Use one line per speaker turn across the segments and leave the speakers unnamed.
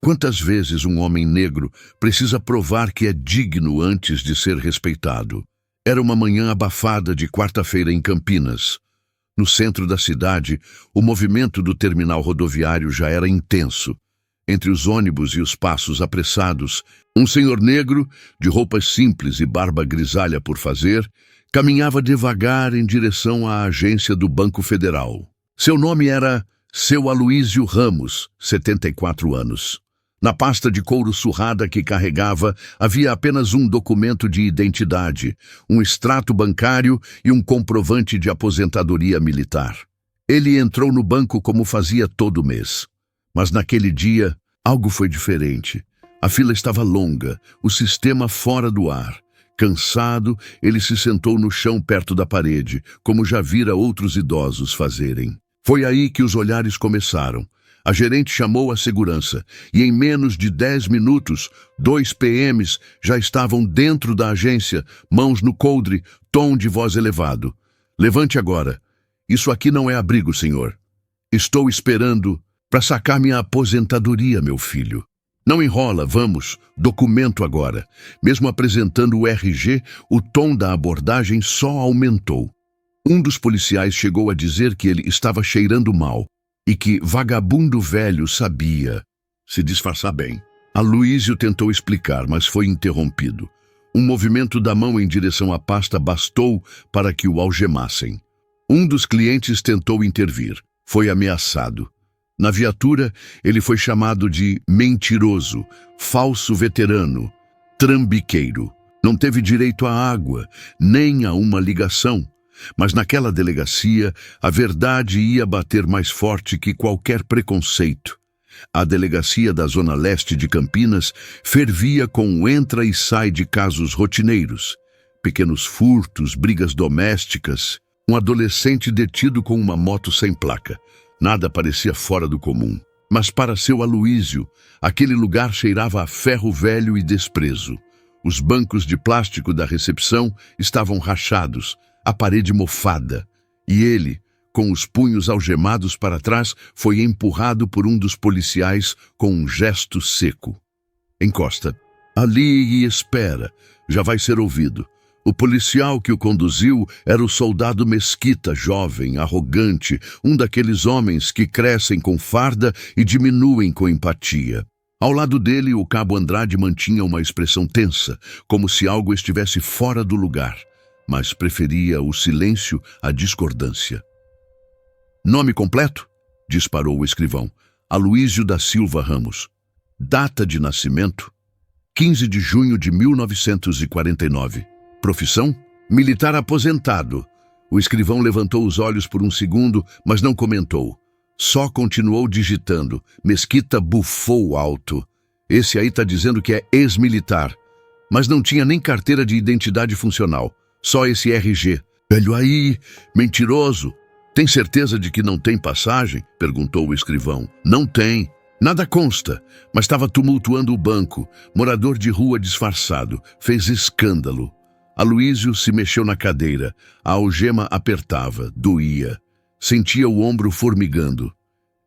Quantas vezes um homem negro precisa provar que é digno antes de ser respeitado? Era uma manhã abafada de quarta-feira em Campinas. No centro da cidade, o movimento do terminal rodoviário já era intenso. Entre os ônibus e os passos apressados, um senhor negro, de roupas simples e barba grisalha por fazer, caminhava devagar em direção à agência do Banco Federal. Seu nome era Seu Aloísio Ramos, 74 anos. Na pasta de couro surrada que carregava, havia apenas um documento de identidade, um extrato bancário e um comprovante de aposentadoria militar. Ele entrou no banco como fazia todo mês. Mas naquele dia, algo foi diferente. A fila estava longa, o sistema fora do ar. Cansado, ele se sentou no chão perto da parede, como já vira outros idosos fazerem. Foi aí que os olhares começaram. A gerente chamou a segurança e em menos de 10 minutos, 2 PMs já estavam dentro da agência, mãos no coldre, tom de voz elevado. Levante agora. Isso aqui não é abrigo, senhor. Estou esperando para sacar minha aposentadoria, meu filho. Não enrola, vamos. Documento agora. Mesmo apresentando o RG, o tom da abordagem só aumentou. Um dos policiais chegou a dizer que ele estava cheirando mal e que vagabundo velho sabia se disfarçar bem. Aloísio tentou explicar, mas foi interrompido. Um movimento da mão em direção à pasta bastou para que o algemassem. Um dos clientes tentou intervir. Foi ameaçado. Na viatura, ele foi chamado de mentiroso, falso veterano, trambiqueiro. Não teve direito à água, nem a uma ligação. Mas naquela delegacia, a verdade ia bater mais forte que qualquer preconceito. A delegacia da Zona Leste de Campinas fervia com o entra e sai de casos rotineiros. Pequenos furtos, brigas domésticas, um adolescente detido com uma moto sem placa. Nada parecia fora do comum. Mas para seu Aloísio, aquele lugar cheirava a ferro velho e desprezo. Os bancos de plástico da recepção estavam rachados, a parede mofada, e ele, com os punhos algemados para trás, foi empurrado por um dos policiais com um gesto seco. Encosta. Ali e espera, já vai ser ouvido. O policial que o conduziu era o soldado Mesquita, jovem, arrogante, um daqueles homens que crescem com farda e diminuem com empatia. Ao lado dele, o cabo Andrade mantinha uma expressão tensa, como se algo estivesse fora do lugar, mas preferia o silêncio à discordância. Nome completo? Disparou o escrivão. Aloísio da Silva Ramos. Data de nascimento? 15 de junho de 1949. Profissão? Militar aposentado. O escrivão levantou os olhos por um segundo, mas não comentou. Só continuou digitando. Mesquita bufou alto. Esse aí tá dizendo que é ex-militar. Mas não tinha nem carteira de identidade funcional. Só esse RG. Velho aí, mentiroso. Tem certeza de que não tem passagem? Perguntou o escrivão. Não tem. Nada consta, mas estava tumultuando o banco. Morador de rua disfarçado. Fez escândalo. Aloísio se mexeu na cadeira. A algema apertava, doía. Sentia o ombro formigando.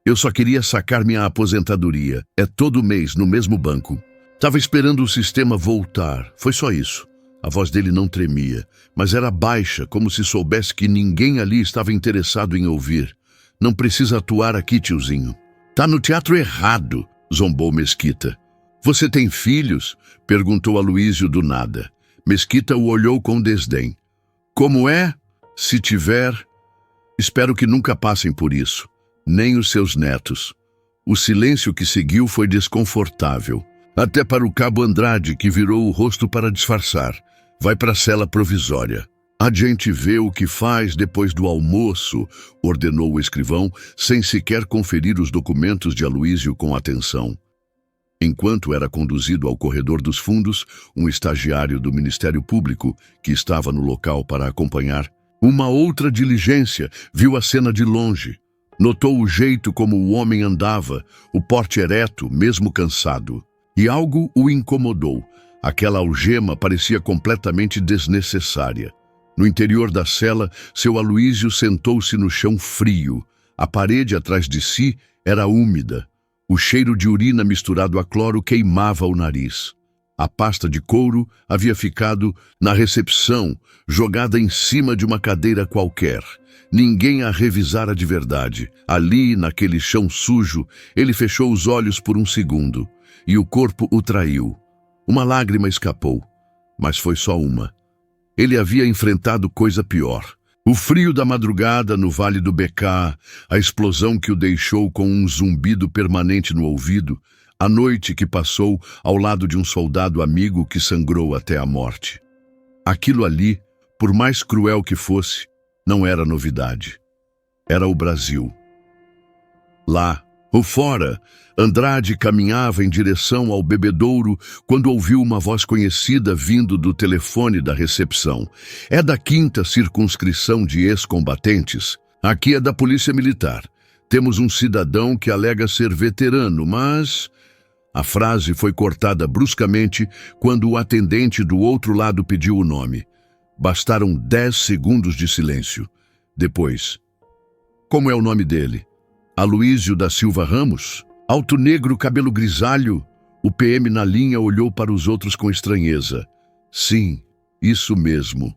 Eu só queria sacar minha aposentadoria. É todo mês, no mesmo banco. Estava esperando o sistema voltar. Foi só isso. A voz dele não tremia, mas era baixa, como se soubesse que ninguém ali estava interessado em ouvir. Não precisa atuar aqui, tiozinho. Tá no teatro errado, zombou Mesquita. Você tem filhos? Perguntou Aloísio do nada. Mesquita o olhou com desdém. Como é? Se tiver, espero que nunca passem por isso, nem os seus netos. O silêncio que seguiu foi desconfortável. Até para o cabo Andrade, que virou o rosto para disfarçar. Vai para a cela provisória. A gente vê o que faz depois do almoço, ordenou o escrivão, sem sequer conferir os documentos de Aloísio com atenção. Enquanto era conduzido ao corredor dos fundos, um estagiário do Ministério Público, que estava no local para acompanhar, uma outra diligência, viu a cena de longe. Notou o jeito como o homem andava, o porte ereto, mesmo cansado. E algo o incomodou. Aquela algema parecia completamente desnecessária. No interior da cela, seu Aloísio sentou-se no chão frio. A parede atrás de si era úmida. O cheiro de urina misturado a cloro queimava o nariz. A pasta de couro havia ficado na recepção, jogada em cima de uma cadeira qualquer. Ninguém a revisara de verdade. Ali, naquele chão sujo, ele fechou os olhos por um segundo, e o corpo o traiu. Uma lágrima escapou, mas foi só uma. Ele havia enfrentado coisa pior. O frio da madrugada no Vale do Becá, a explosão que o deixou com um zumbido permanente no ouvido, a noite que passou ao lado de um soldado amigo que sangrou até a morte. Aquilo ali, por mais cruel que fosse, não era novidade. Era o Brasil. Lá, ou fora, Andrade caminhava em direção ao bebedouro quando ouviu uma voz conhecida vindo do telefone da recepção. É da 5ª circunscrição de ex-combatentes. Aqui é da Polícia Militar. Temos um cidadão que alega ser veterano, mas... A frase foi cortada bruscamente quando o atendente do outro lado pediu o nome. Bastaram 10 segundos de silêncio. Depois, como é o nome dele? Aloísio da Silva Ramos? Alto negro, cabelo grisalho? O PM na linha olhou para os outros com estranheza. Sim, isso mesmo.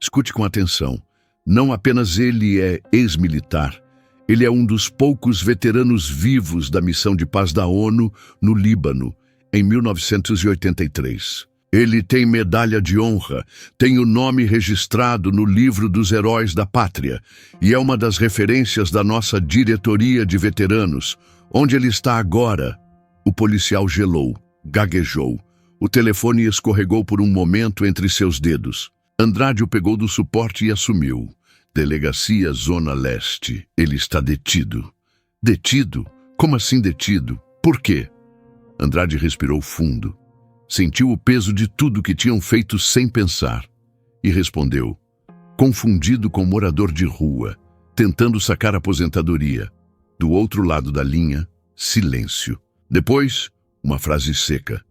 Escute com atenção. Não apenas ele é ex-militar. Ele é um dos poucos veteranos vivos da missão de paz da ONU no Líbano, em 1983. Ele tem medalha de honra, tem o nome registrado no livro dos heróis da pátria e é uma das referências da nossa diretoria de veteranos. Onde ele está agora? O policial gelou, gaguejou. O telefone escorregou por um momento entre seus dedos. Andrade o pegou do suporte e assumiu. Delegacia Zona Leste. Ele está detido. Detido? Como assim detido? Por quê? Andrade respirou fundo. Sentiu o peso de tudo que tinham feito sem pensar. E respondeu, confundido com morador de rua, tentando sacar aposentadoria. Do outro lado da linha, silêncio. Depois, uma frase seca.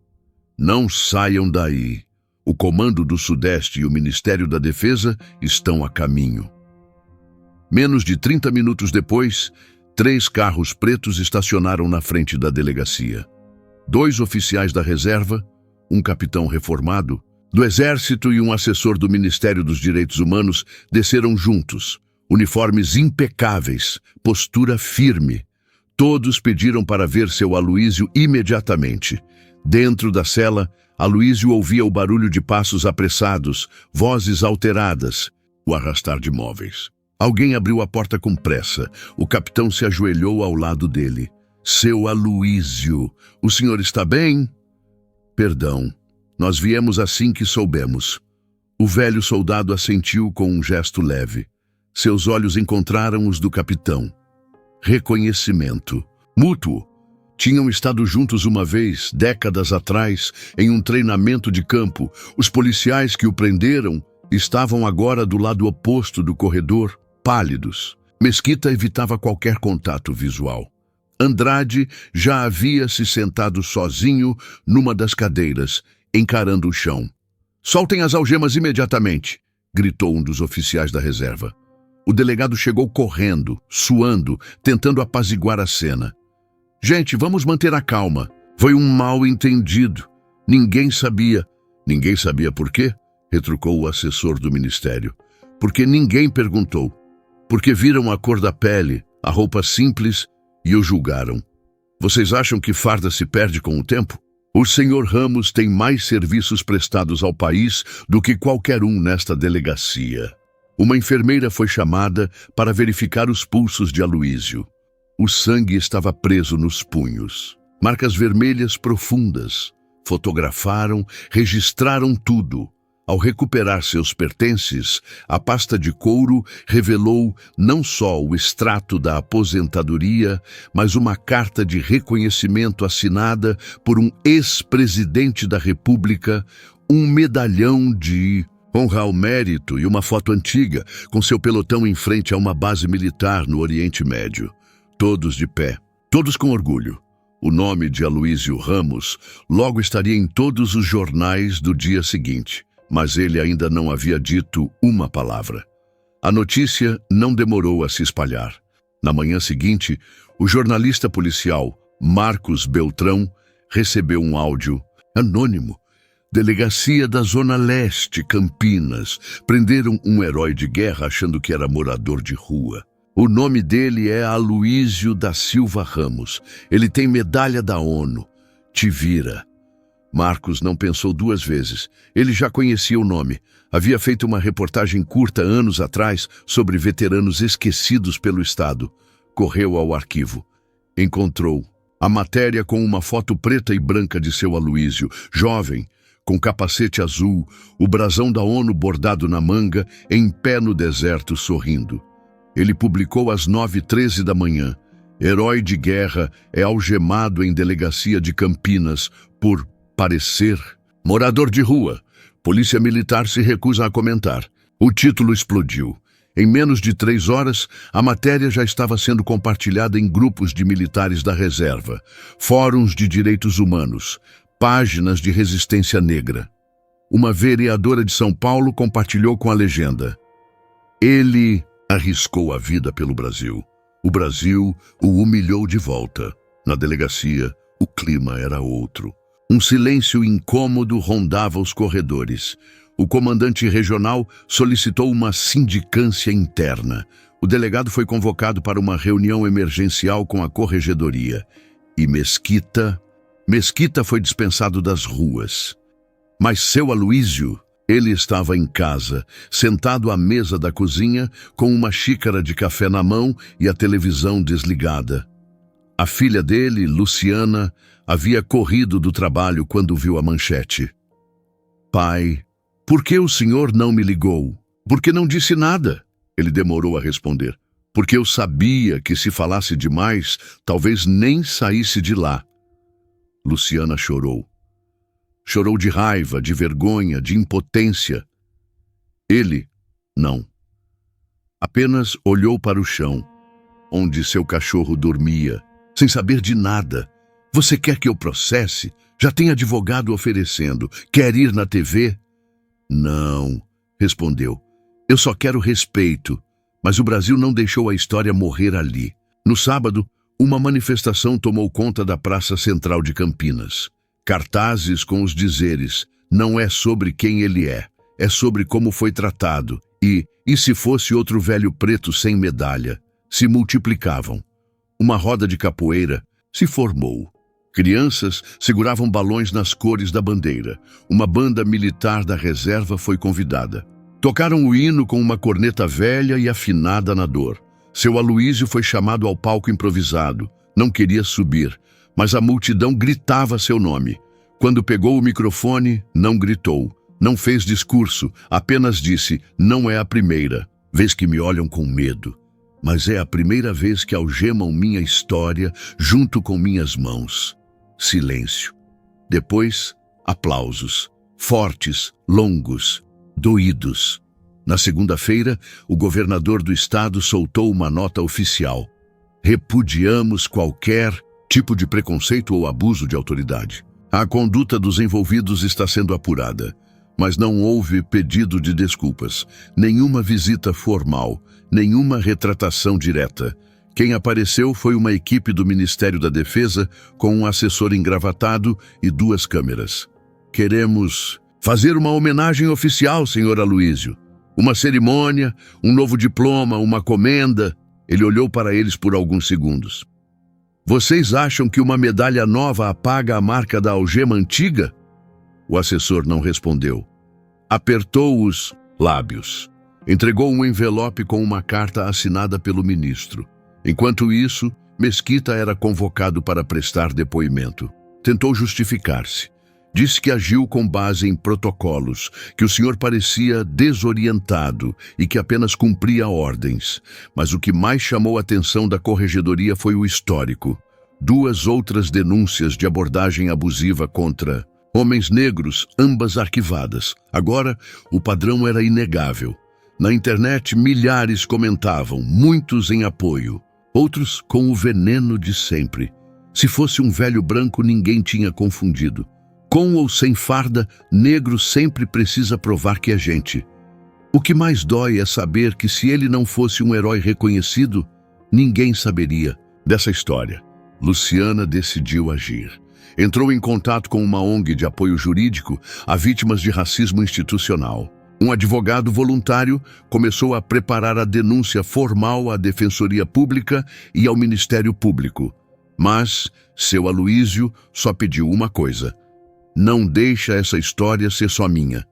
Não saiam daí. O Comando do Sudeste e o Ministério da Defesa estão a caminho. Menos de 30 minutos depois, 3 carros pretos estacionaram na frente da delegacia. 2 oficiais da reserva, um capitão reformado, do Exército e um assessor do Ministério dos Direitos Humanos desceram juntos, uniformes impecáveis, postura firme. Todos pediram para ver seu Aloísio imediatamente. Dentro da cela, Aloísio ouvia o barulho de passos apressados, vozes alteradas, o arrastar de móveis. Alguém abriu a porta com pressa. O capitão se ajoelhou ao lado dele. Seu Aloísio, o senhor está bem? Perdão, nós viemos assim que soubemos. O velho soldado assentiu com um gesto leve. Seus olhos encontraram os do capitão. Reconhecimento. Mútuo. Tinham estado juntos uma vez, décadas atrás, em um treinamento de campo. Os policiais que o prenderam estavam agora do lado oposto do corredor, pálidos. Mesquita evitava qualquer contato visual. Andrade já havia se sentado sozinho numa das cadeiras, encarando o chão. Soltem as algemas imediatamente, gritou um dos oficiais da reserva. O delegado chegou correndo, suando, tentando apaziguar a cena. Gente, vamos manter a calma. Foi um mal-entendido. Ninguém sabia. Ninguém sabia por quê? Retrucou o assessor do ministério. Porque ninguém perguntou. Porque viram a cor da pele, a roupa simples e o julgaram. Vocês acham que farda se perde com o tempo? O senhor Ramos tem mais serviços prestados ao país do que qualquer um nesta delegacia. Uma enfermeira foi chamada para verificar os pulsos de Aloísio. O sangue estava preso nos punhos. Marcas vermelhas profundas. Fotografaram, registraram tudo. Ao recuperar seus pertences, a pasta de couro revelou não só o extrato da aposentadoria, mas uma carta de reconhecimento assinada por um ex-presidente da República, um medalhão de honra ao mérito e uma foto antiga com seu pelotão em frente a uma base militar no Oriente Médio. Todos de pé, todos com orgulho. O nome de Aloísio Ramos logo estaria em todos os jornais do dia seguinte. Mas ele ainda não havia dito uma palavra. A notícia não demorou a se espalhar. Na manhã seguinte, o jornalista policial Marcos Beltrão recebeu um áudio anônimo. Delegacia da Zona Leste, Campinas. Prenderam um herói de guerra achando que era morador de rua. O nome dele é Aloísio da Silva Ramos. Ele tem medalha da ONU. Te vira. Marcos não pensou duas vezes. Ele já conhecia o nome. Havia feito uma reportagem curta anos atrás sobre veteranos esquecidos pelo Estado. Correu ao arquivo. Encontrou a matéria com uma foto preta e branca de seu Aloísio, jovem, com capacete azul, o brasão da ONU bordado na manga, em pé no deserto, sorrindo. Ele publicou às 9h13 da manhã. Herói de guerra é algemado em delegacia de Campinas por parecer morador de rua. Polícia Militar se recusa a comentar. O título explodiu. Em menos de 3 horas, a matéria já estava sendo compartilhada em grupos de militares da reserva, fóruns de direitos humanos, páginas de resistência negra. Uma vereadora de São Paulo compartilhou com a legenda: ele arriscou a vida pelo Brasil. O Brasil o humilhou de volta. Na delegacia, o clima era outro. Um silêncio incômodo rondava os corredores. O comandante regional solicitou uma sindicância interna. O delegado foi convocado para uma reunião emergencial com a corregedoria. E Mesquita foi dispensado das ruas. Mas seu Aloísio, ele estava em casa, sentado à mesa da cozinha, com uma xícara de café na mão e a televisão desligada. A filha dele, Luciana, havia corrido do trabalho quando viu a manchete. Pai, por que o senhor não me ligou? Por que não disse nada? Ele demorou a responder. Porque eu sabia que se falasse demais, talvez nem saísse de lá. Luciana chorou. Chorou de raiva, de vergonha, de impotência. Ele, não. Apenas olhou para o chão, onde seu cachorro dormia, sem saber de nada. Você quer que eu processe? Já tem advogado oferecendo. Quer ir na TV? Não, respondeu. Eu só quero respeito. Mas o Brasil não deixou a história morrer ali. No sábado, uma manifestação tomou conta da Praça Central de Campinas. Cartazes com os dizeres: não é sobre quem ele é sobre como foi tratado. E se fosse outro velho preto sem medalha? Se multiplicavam. Uma roda de capoeira se formou. Crianças seguravam balões nas cores da bandeira. Uma banda militar da reserva foi convidada. Tocaram o hino com uma corneta velha e afinada na dor. Seu Aloísio foi chamado ao palco improvisado. Não queria subir, mas a multidão gritava seu nome. Quando pegou o microfone, não gritou, não fez discurso, apenas disse: não é a primeira vez que me olham com medo, mas é a primeira vez que algemam minha história junto com minhas mãos. Silêncio. Depois, aplausos, fortes, longos, doídos. Na segunda-feira, o governador do estado soltou uma nota oficial. Repudiamos qualquer tipo de preconceito ou abuso de autoridade. A conduta dos envolvidos está sendo apurada, mas não houve pedido de desculpas, nenhuma visita formal, nenhuma retratação direta. Quem apareceu foi uma equipe do Ministério da Defesa com um assessor engravatado e 2 câmeras. Queremos fazer uma homenagem oficial, senhor Aloísio. Uma cerimônia, um novo diploma, uma comenda. Ele olhou para eles por alguns segundos. Vocês acham que uma medalha nova apaga a marca da algema antiga? O assessor não respondeu. Apertou os lábios. Entregou um envelope com uma carta assinada pelo ministro. Enquanto isso, Mesquita era convocado para prestar depoimento. Tentou justificar-se. Disse que agiu com base em protocolos, que o senhor parecia desorientado e que apenas cumpria ordens. Mas o que mais chamou a atenção da corregedoria foi o histórico. 2 outras denúncias de abordagem abusiva contra homens negros, ambas arquivadas. Agora, o padrão era inegável. Na internet, milhares comentavam, muitos em apoio, outros com o veneno de sempre. Se fosse um velho branco, ninguém tinha confundido. Com ou sem farda, negro sempre precisa provar que é gente. O que mais dói é saber que se ele não fosse um herói reconhecido, ninguém saberia dessa história. Luciana decidiu agir. Entrou em contato com uma ONG de apoio jurídico a vítimas de racismo institucional. Um advogado voluntário começou a preparar a denúncia formal à Defensoria Pública e ao Ministério Público. Mas seu Aloísio só pediu uma coisa: não deixa essa história ser só minha.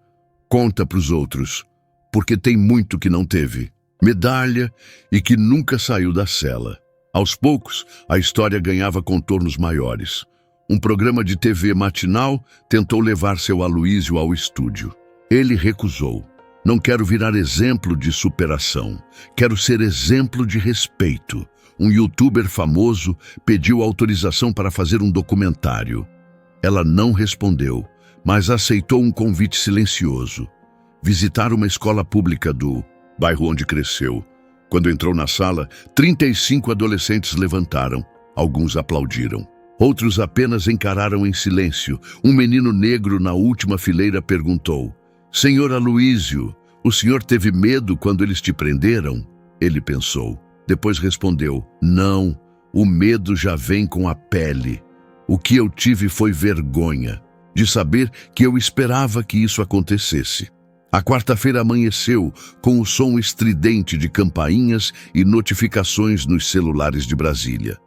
Conta para os outros, porque tem muito que não teve. Medalha e que nunca saiu da cela. Aos poucos, a história ganhava contornos maiores. Um programa de TV matinal tentou levar seu Aloísio ao estúdio. Ele recusou. Não quero virar exemplo de superação. Quero ser exemplo de respeito. Um youtuber famoso pediu autorização para fazer um documentário. Ela não respondeu, mas aceitou um convite silencioso. Visitar uma escola pública do bairro onde cresceu. Quando entrou na sala, 35 adolescentes levantaram. Alguns aplaudiram. Outros apenas encararam em silêncio. Um menino negro na última fileira perguntou: Senhor Aloísio, o senhor teve medo quando eles te prenderam? Ele pensou. Depois respondeu: não, o medo já vem com a pele. O que eu tive foi vergonha de saber que eu esperava que isso acontecesse. A quarta-feira amanheceu com o som estridente de campainhas e notificações nos celulares de Brasília.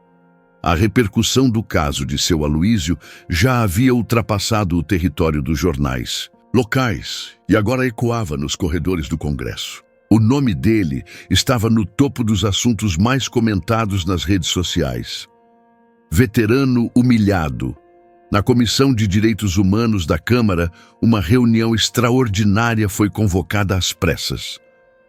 A repercussão do caso de seu Aloísio já havia ultrapassado o território dos jornais locais e agora ecoava nos corredores do Congresso. O nome dele estava no topo dos assuntos mais comentados nas redes sociais. Veterano humilhado. Na Comissão de Direitos Humanos da Câmara, uma reunião extraordinária foi convocada às pressas.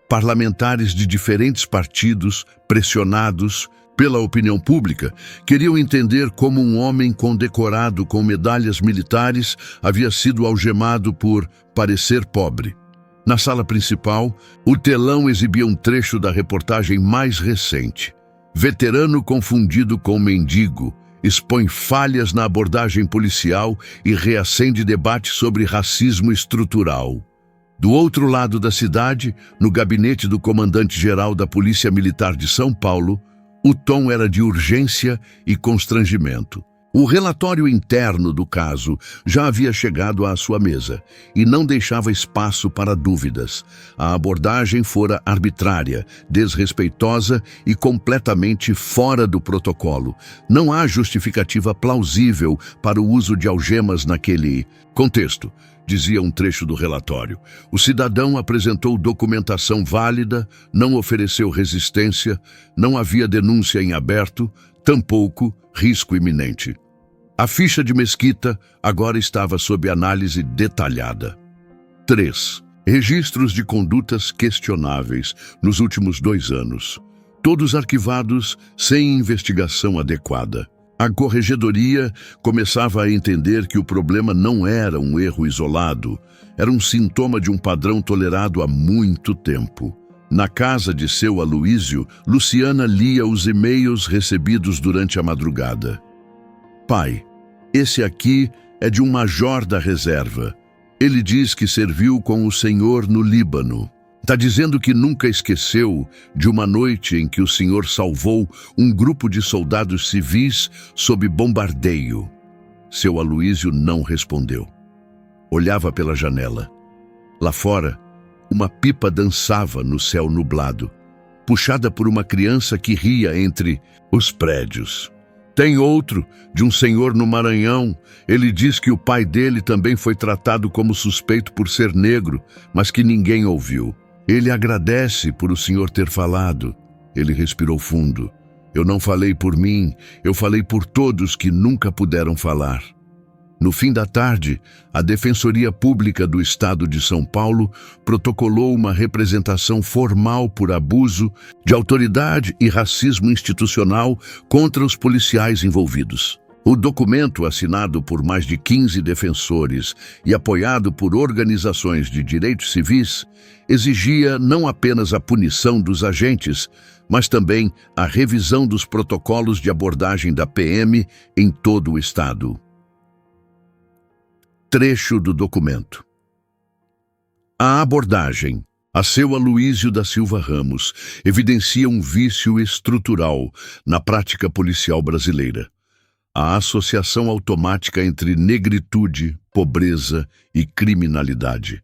Parlamentares de diferentes partidos, pressionados pela opinião pública, queriam entender como um homem condecorado com medalhas militares havia sido algemado por parecer pobre. Na sala principal, o telão exibia um trecho da reportagem mais recente. Veterano confundido com mendigo, expõe falhas na abordagem policial e reacende debate sobre racismo estrutural. Do outro lado da cidade, no gabinete do comandante-geral da Polícia Militar de São Paulo, o tom era de urgência e constrangimento. O relatório interno do caso já havia chegado à sua mesa e não deixava espaço para dúvidas. A abordagem fora arbitrária, desrespeitosa e completamente fora do protocolo. Não há justificativa plausível para o uso de algemas naquele contexto, dizia um trecho do relatório. O cidadão apresentou documentação válida, não ofereceu resistência, não havia denúncia em aberto, tampouco risco iminente. A ficha de Mesquita agora estava sob análise detalhada. 3. Registros de condutas questionáveis nos últimos 2 anos. Todos arquivados sem investigação adequada. A corregedoria começava a entender que o problema não era um erro isolado, era um sintoma de um padrão tolerado há muito tempo. Na casa de seu Aloísio, Luciana lia os e-mails recebidos durante a madrugada. Pai, esse aqui é de um major da reserva. Ele diz que serviu com o senhor no Líbano. Está dizendo que nunca esqueceu de uma noite em que o senhor salvou um grupo de soldados civis sob bombardeio. Seu Aloísio não respondeu. Olhava pela janela. Lá fora, uma pipa dançava no céu nublado, puxada por uma criança que ria entre os prédios. Tem outro, de um senhor no Maranhão. Ele diz que o pai dele também foi tratado como suspeito por ser negro, mas que ninguém ouviu. Ele agradece por o senhor ter falado. Ele respirou fundo. Eu não falei por mim, eu falei por todos que nunca puderam falar. No fim da tarde, a Defensoria Pública do Estado de São Paulo protocolou uma representação formal por abuso de autoridade e racismo institucional contra os policiais envolvidos. O documento, assinado por mais de 15 defensores e apoiado por organizações de direitos civis, exigia não apenas a punição dos agentes, mas também a revisão dos protocolos de abordagem da PM em todo o Estado. Trecho do documento. A abordagem a seu Aloísio da Silva Ramos evidencia um vício estrutural na prática policial brasileira. a associação automática entre negritude, pobreza e criminalidade.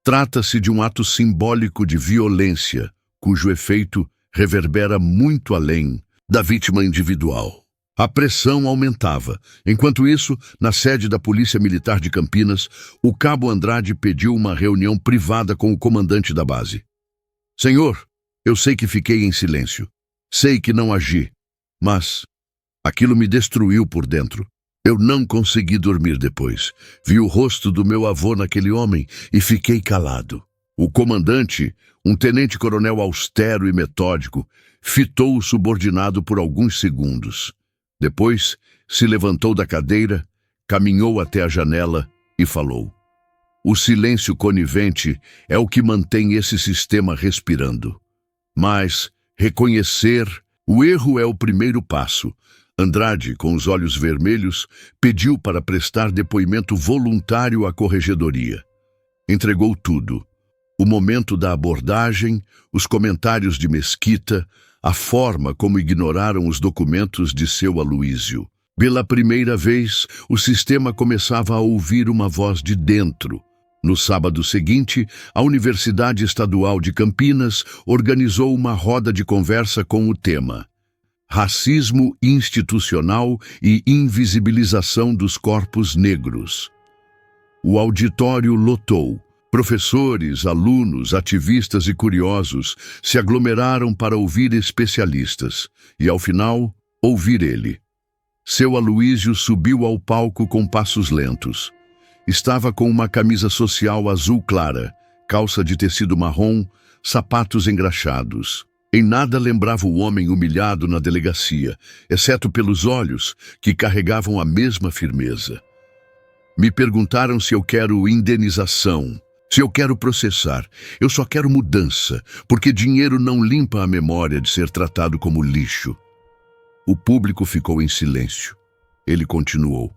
Trata-se de um ato simbólico de violência, cujo efeito reverbera muito além da vítima individual. A pressão aumentava. Enquanto isso, na sede da Polícia Militar de Campinas, o cabo Andrade pediu uma reunião privada com o comandante da base. Senhor, eu sei que fiquei em silêncio. Sei que não agi, mas aquilo me destruiu por dentro. Eu não consegui dormir depois. Vi o rosto do meu avô naquele homem e fiquei calado. O comandante, um tenente-coronel austero e metódico, fitou o subordinado por alguns segundos. Depois, se levantou da cadeira, caminhou até a janela e falou: "O silêncio conivente é o que mantém esse sistema respirando. Mas reconhecer o erro é o primeiro passo." Andrade, com os olhos vermelhos, pediu para prestar depoimento voluntário à corregedoria. Entregou tudo: o momento da abordagem, os comentários de Mesquita, a forma como ignoraram os documentos de seu Aloísio. Pela primeira vez, o sistema começava a ouvir uma voz de dentro. No sábado seguinte, a Universidade Estadual de Campinas organizou uma roda de conversa com o tema Racismo Institucional e Invisibilização dos Corpos Negros. O auditório lotou. Professores, alunos, ativistas e curiosos se aglomeraram para ouvir especialistas e, ao final, ouvir ele. Seu Aloísio subiu ao palco com passos lentos. Estava com uma camisa social azul clara, calça de tecido marrom, sapatos engraxados. Em nada lembrava o homem humilhado na delegacia, exceto pelos olhos, que carregavam a mesma firmeza. Me perguntaram se eu quero indenização. Se eu quero processar, eu só quero mudança, porque dinheiro não limpa a memória de ser tratado como lixo. O público ficou em silêncio. Ele continuou: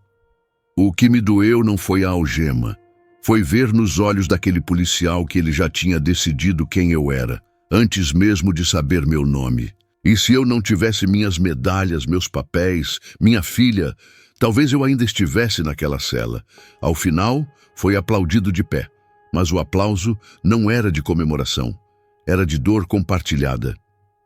"O que me doeu não foi a algema. Foi ver nos olhos daquele policial que ele já tinha decidido quem eu era, antes mesmo de saber meu nome. E se eu não tivesse minhas medalhas, meus papéis, minha filha, talvez eu ainda estivesse naquela cela." Ao final, foi aplaudido de pé. Mas o aplauso não era de comemoração, era de dor compartilhada.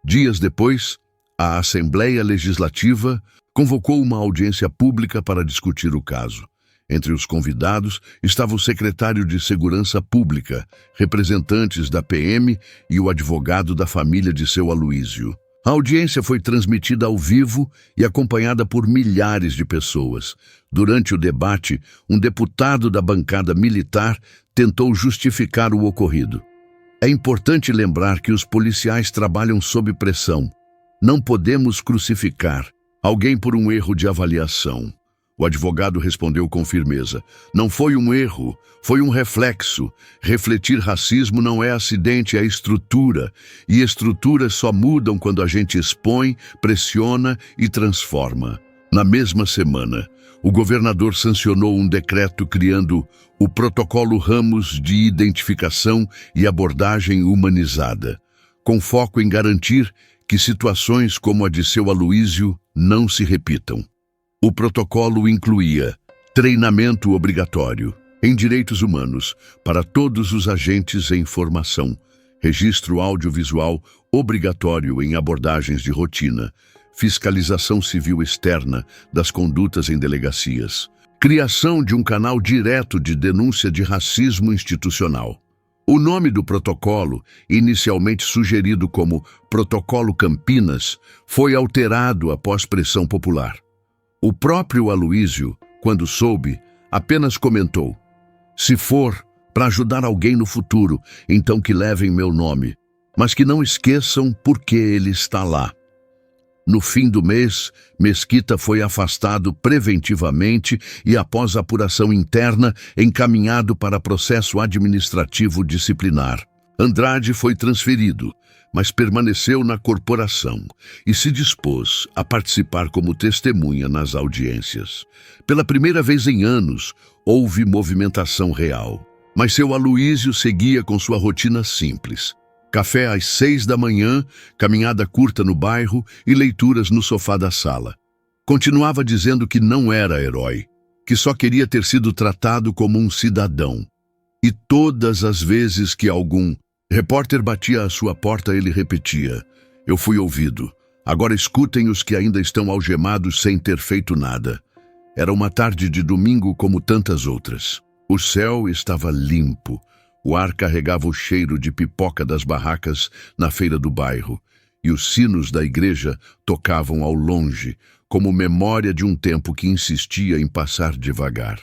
Dias depois, a Assembleia Legislativa convocou uma audiência pública para discutir o caso. Entre os convidados estava o secretário de Segurança Pública, representantes da PM e o advogado da família de seu Aloísio. A audiência foi transmitida ao vivo e acompanhada por milhares de pessoas. Durante o debate, um deputado da bancada militar tentou justificar o ocorrido. É importante lembrar que os policiais trabalham sob pressão. Não podemos crucificar alguém por um erro de avaliação. O advogado respondeu com firmeza: "Não foi um erro, foi um reflexo. Refletir racismo não é acidente, é estrutura. E estruturas só mudam quando a gente expõe, pressiona e transforma." Na mesma semana, o governador sancionou um decreto criando o Protocolo Ramos de Identificação e Abordagem Humanizada, com foco em garantir que situações como a de seu Aloísio não se repitam. O protocolo incluía treinamento obrigatório em direitos humanos para todos os agentes em formação, registro audiovisual obrigatório em abordagens de rotina, fiscalização civil externa das condutas em delegacias, criação de um canal direto de denúncia de racismo institucional. O nome do protocolo, inicialmente sugerido como Protocolo Campinas, foi alterado após pressão popular. O próprio Aloísio, quando soube, apenas comentou: "Se for para ajudar alguém no futuro, então que levem meu nome, mas que não esqueçam por que ele está lá." No fim do mês, Mesquita foi afastado preventivamente e, após apuração interna, encaminhado para processo administrativo disciplinar. Andrade foi transferido, mas permaneceu na corporação e se dispôs a participar como testemunha nas audiências. Pela primeira vez em anos, houve movimentação real, mas seu Aloísio seguia com sua rotina simples. Café às 6 da manhã, caminhada curta no bairro e leituras no sofá da sala. Continuava dizendo que não era herói, que só queria ter sido tratado como um cidadão. E todas as vezes que algum repórter batia à sua porta, ele repetia: "Eu fui ouvido. Agora escutem os que ainda estão algemados sem ter feito nada." Era uma tarde de domingo como tantas outras. O céu estava limpo. O ar carregava o cheiro de pipoca das barracas na feira do bairro, e os sinos da igreja tocavam ao longe, como memória de um tempo que insistia em passar devagar.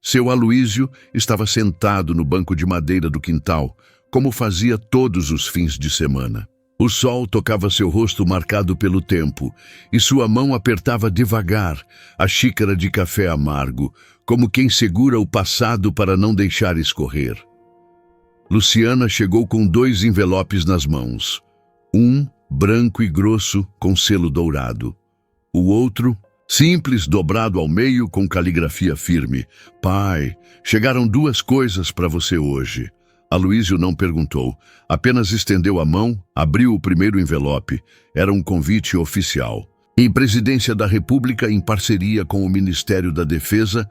Seu Aloísio estava sentado no banco de madeira do quintal, como fazia todos os fins de semana. O sol tocava seu rosto marcado pelo tempo, e sua mão apertava devagar a xícara de café amargo, como quem segura o passado para não deixar escorrer. Luciana chegou com 2 envelopes nas mãos. Um, branco e grosso, com selo dourado. O outro, simples, dobrado ao meio, com caligrafia firme. "Pai, chegaram 2 coisas para você hoje." Aloísio não perguntou, apenas estendeu a mão, abriu o primeiro envelope. Era um convite oficial. Em Presidência da República, em parceria com o Ministério da Defesa,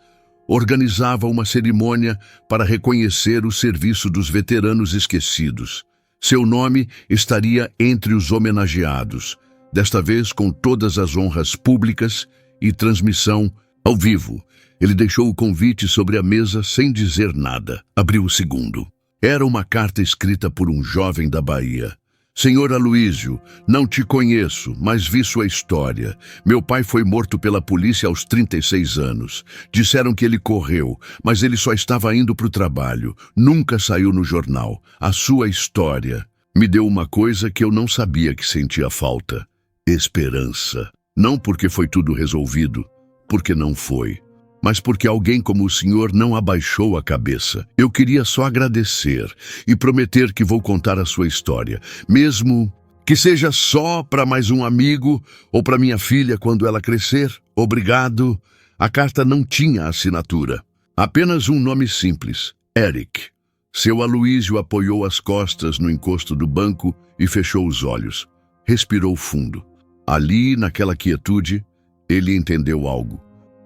organizava uma cerimônia para reconhecer o serviço dos veteranos esquecidos. Seu nome estaria entre os homenageados, desta vez com todas as honras públicas e transmissão ao vivo. Ele deixou o convite sobre a mesa sem dizer nada. Abriu o segundo. Era uma carta escrita por um jovem da Bahia. "Senhor Aloísio, não te conheço, mas vi sua história. Meu pai foi morto pela polícia aos 36 anos. Disseram que ele correu, mas ele só estava indo para o trabalho. Nunca saiu no jornal. A sua história me deu uma coisa que eu não sabia que sentia falta: esperança. Não porque foi tudo resolvido, porque não foi, mas porque alguém como o senhor não abaixou a cabeça. Eu queria só agradecer e prometer que vou contar a sua história, mesmo que seja só para mais um amigo ou para minha filha quando ela crescer. Obrigado." A carta não tinha assinatura, apenas um nome simples: Eric. Seu Aloísio apoiou as costas no encosto do banco e fechou os olhos. Respirou fundo. Ali, naquela quietude, ele entendeu algo: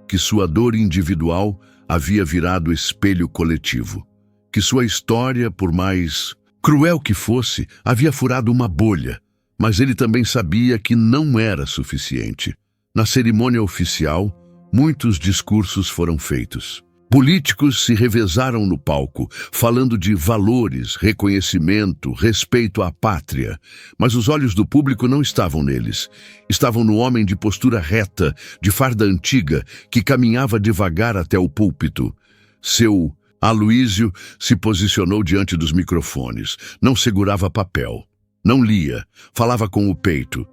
que sua dor individual havia virado espelho coletivo, que sua história, por mais cruel que fosse, havia furado uma bolha, mas ele também sabia que não era suficiente. Na cerimônia oficial, muitos discursos foram feitos. Políticos se revezaram no palco, falando de valores, reconhecimento, respeito à pátria. Mas os olhos do público não estavam neles. Estavam no homem de postura reta, de farda antiga, que caminhava devagar até o púlpito. Seu Aloísio se posicionou diante dos microfones. Não segurava papel. Não lia. Falava com o peito.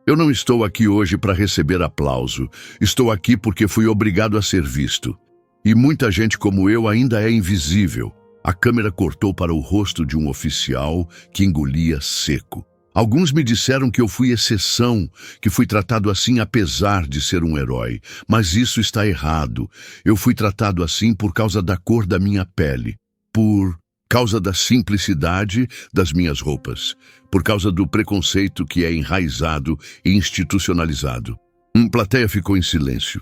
"Eu não estou aqui hoje para receber aplauso. Estou aqui porque fui obrigado a ser visto. E muita gente como eu ainda é invisível." A câmera cortou para o rosto de um oficial que engolia seco. "Alguns me disseram que eu fui exceção, que fui tratado assim apesar de ser um herói. Mas isso está errado. Eu fui tratado assim por causa da cor da minha pele, por causa da simplicidade das minhas roupas, por causa do preconceito que é enraizado e institucionalizado." Plateia ficou em silêncio.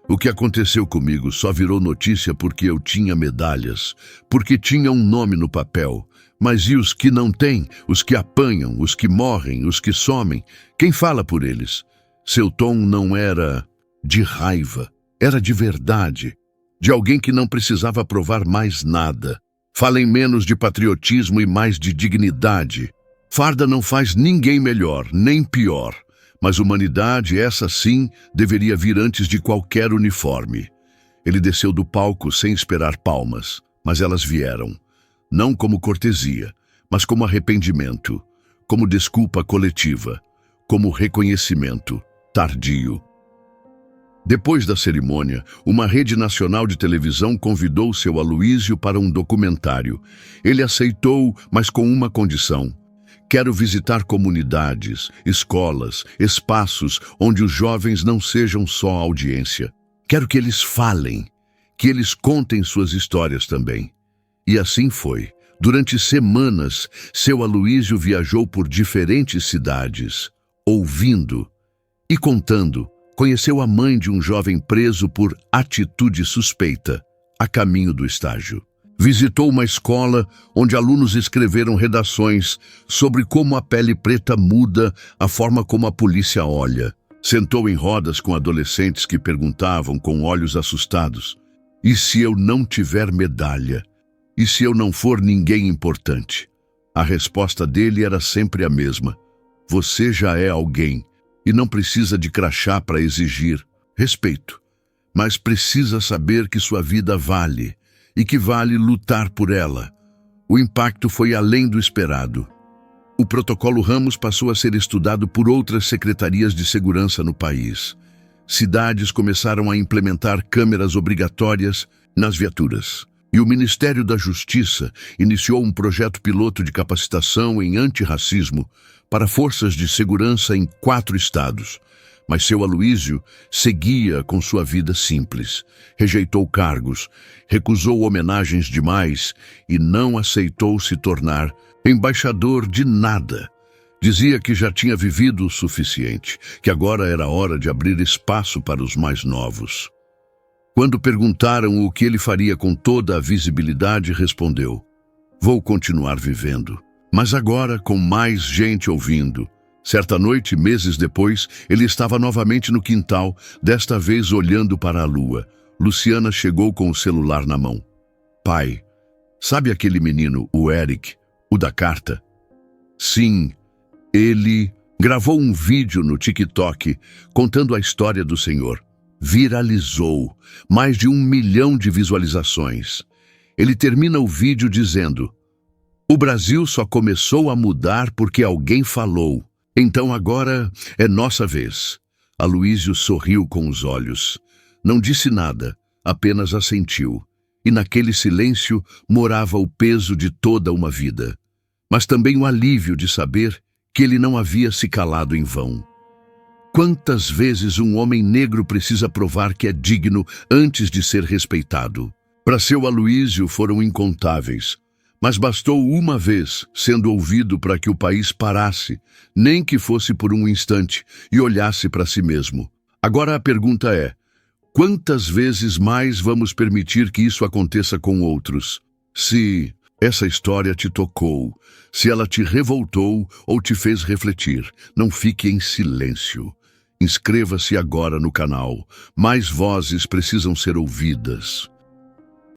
O que aconteceu comigo só virou notícia porque eu tinha medalhas, porque tinha um nome no papel. Mas e os que não têm, os que apanham, os que morrem, os que somem? Quem fala por eles? Seu tom não era de raiva, era de verdade, de alguém que não precisava provar mais nada. Falem menos de patriotismo e mais de dignidade. Farda não faz ninguém melhor, nem pior. Mas humanidade, essa sim, deveria vir antes de qualquer uniforme. Ele desceu do palco sem esperar palmas, mas elas vieram. Não como cortesia, mas como arrependimento, como desculpa coletiva, como reconhecimento tardio. Depois da cerimônia, uma rede nacional de televisão convidou seu Aloísio para um documentário. Ele aceitou, mas com uma condição: "Quero visitar comunidades, escolas, espaços onde os jovens não sejam só audiência. Quero que eles falem, que eles contem suas histórias também." E assim foi. Durante semanas, seu Aloísio viajou por diferentes cidades, ouvindo e contando conheceu a mãe de um jovem preso por atitude suspeita, a caminho do estágio. Visitou uma escola onde alunos escreveram redações sobre como a pele preta muda a forma como a polícia olha. Sentou em rodas com adolescentes que perguntavam com olhos assustados: e se eu não tiver medalha? E se eu não for ninguém importante? A resposta dele era sempre a mesma: você já é alguém e não precisa de crachá para exigir respeito, mas precisa saber que sua vida vale e que vale lutar por ela. O impacto foi além do esperado. O protocolo Ramos passou a ser estudado por outras secretarias de segurança no país. Cidades começaram a implementar câmeras obrigatórias nas viaturas. E o Ministério da Justiça iniciou um projeto piloto de capacitação em antirracismo para forças de segurança em 4 estados. Mas seu Aloísio seguia com sua vida simples. Rejeitou cargos, recusou homenagens demais e não aceitou se tornar embaixador de nada. Dizia que já tinha vivido o suficiente, que agora era hora de abrir espaço para os mais novos. Quando perguntaram o que ele faria com toda a visibilidade, respondeu: vou continuar vivendo, mas agora com mais gente ouvindo. Certa noite, meses depois, ele estava novamente no quintal, desta vez olhando para a lua. Luciana chegou com o celular na mão. Pai, sabe aquele menino, o Eric, o da carta? Sim, ele gravou um vídeo no TikTok contando a história do senhor. Viralizou, mais de 1 milhão de visualizações. Ele termina o vídeo dizendo: o Brasil só começou a mudar porque alguém falou. Então agora é nossa vez. Aloísio sorriu com os olhos. Não disse nada, apenas assentiu. E naquele silêncio morava o peso de toda uma vida. Mas também o alívio de saber que ele não havia se calado em vão. Quantas vezes um homem negro precisa provar que é digno antes de ser respeitado? Para seu Aloísio foram incontáveis. Mas bastou uma vez sendo ouvido para que o país parasse, nem que fosse por um instante, e olhasse para si mesmo. Agora a pergunta é: quantas vezes mais vamos permitir que isso aconteça com outros? Se essa história te tocou, se ela te revoltou ou te fez refletir, não fique em silêncio. Inscreva-se agora no canal. Mais vozes precisam ser ouvidas.